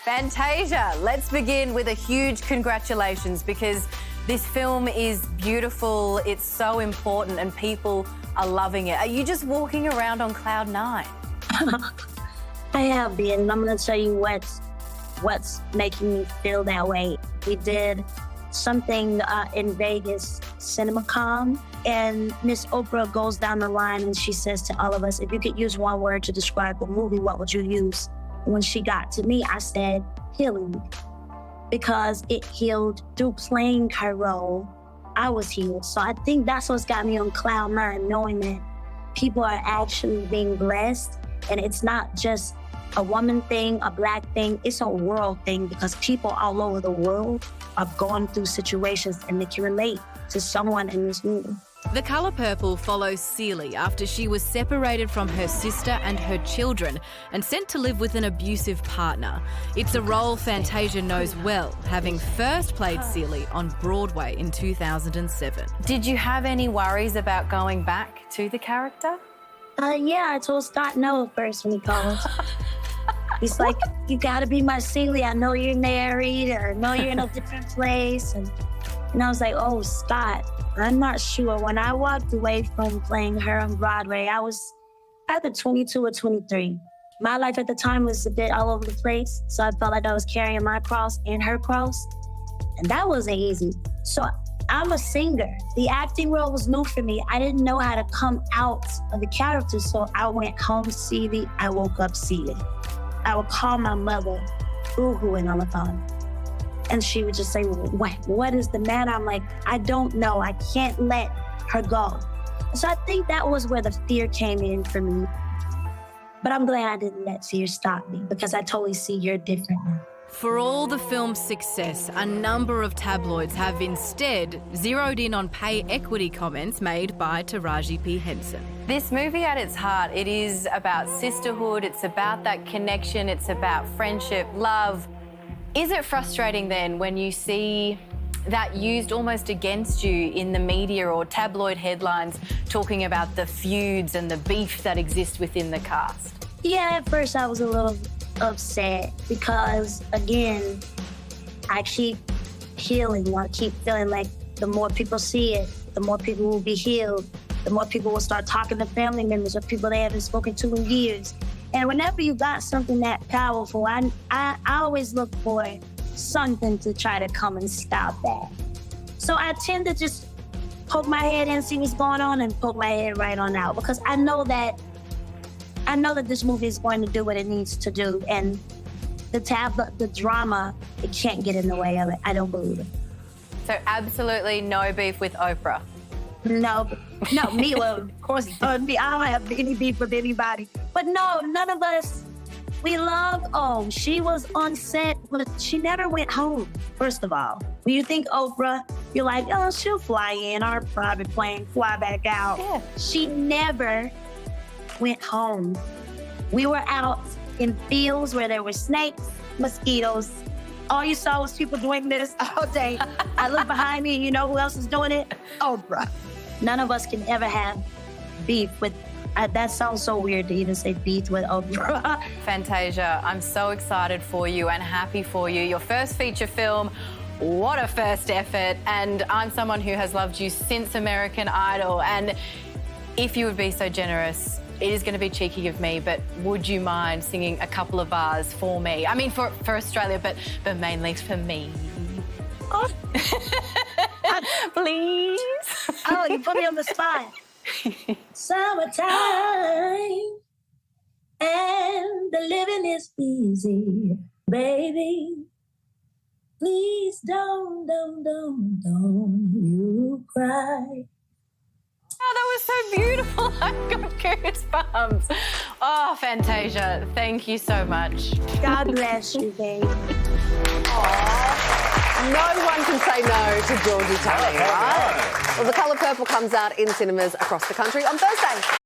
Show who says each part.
Speaker 1: Fantasia, let's begin with a huge congratulations because this film is beautiful, it's so important and people are loving it. Are you just walking around on cloud nine?
Speaker 2: I have been, and I'm going to tell you what's making me feel that way. We did something in Vegas, CinemaCon, and Miss Oprah goes down the line and she says to all of us, if you could use one word to describe the movie, what would you use? When she got to me, I said, healing. Because it healed through playing her role, I was healed. So I think that's what's got me on cloud nine, knowing that people are actually being blessed. And it's not just a woman thing, a Black thing, it's a world thing because people all over the world are going through situations and they can relate to someone in this movie.
Speaker 3: The Colour Purple follows Celie after she was separated from her sister and her children and sent to live with an abusive partner. It's a role Fantasia knows well, having first played Celie on Broadway in 2007.
Speaker 1: Did you have any worries about going back to the character?
Speaker 2: Yeah, I told Scott no at first when he called. He's like, you gotta be my Celie. I know you're married or I know you're in a different place. And I was like, oh, Scott, I'm not sure. When I walked away from playing her on Broadway, I was either 22 or 23. My life at the time was a bit all over the place. So I felt like I was carrying my cross and her cross. And that wasn't easy. So I'm a singer. The acting role was new for me. I didn't know how to come out of the character. So I went home Celie. I woke up Celie. I would call my mother, boo-hooing on the phone. And she would just say, what is the matter? I'm like, I don't know. I can't let her go. So I think that was where the fear came in for me. But I'm glad I didn't let fear stop me because I totally see you're different now.
Speaker 3: For all the film's success, a number of tabloids have instead zeroed in on pay equity comments made by Taraji P. Henson.
Speaker 1: This movie at its heart, it is about sisterhood, it's about that connection, it's about friendship, love. Is it frustrating then when you see that used almost against you in the media or tabloid headlines talking about the feuds and the beef that exists within the cast?
Speaker 2: Yeah, at first I was a little upset because, again, I keep healing. I keep feeling like the more people see it, the more people will be healed, the more people will start talking to family members or people they haven't spoken to in years. And whenever you got something that powerful, I always look for something to try to come and stop that. So I tend to just poke my head in, see what's going on, and poke my head right on out because I know that this movie is going to do what it needs to do, and the drama, it can't get in the way of it. I don't believe it.
Speaker 1: So absolutely no beef with Oprah?
Speaker 2: No, me, well, of course, I don't have any beef with anybody. But no, none of us, we love she was on set, but she never went home, first of all. When you think Oprah, you're like, oh, she'll fly in our private plane, fly back out.
Speaker 1: Yeah.
Speaker 2: She never went home. We were out in fields where there were snakes, mosquitoes. All you saw was people doing this all day. I look behind me and you know who else is doing it? Oprah. None of us can ever have beef with, that sounds so weird to even say beef with Oprah.
Speaker 1: Fantasia, I'm so excited for you and happy for you. Your first feature film, what a first effort. And I'm someone who has loved you since American Idol. And if you would be so generous, it is going to be cheeky of me, but would you mind singing a couple of bars for me? I mean, for Australia, but mainly for me.
Speaker 2: Oh.
Speaker 1: Please.
Speaker 2: Oh, you put me on the spot. Summertime, and the living is easy, baby. Please don't you cry.
Speaker 1: Oh, that was so beautiful. I've got goosebumps. Oh, Fantasia, thank you so much.
Speaker 2: God bless you, babe.
Speaker 4: No one can say no to Georgie Tully, right? Well, The Colour Purple comes out in cinemas across the country on Thursday.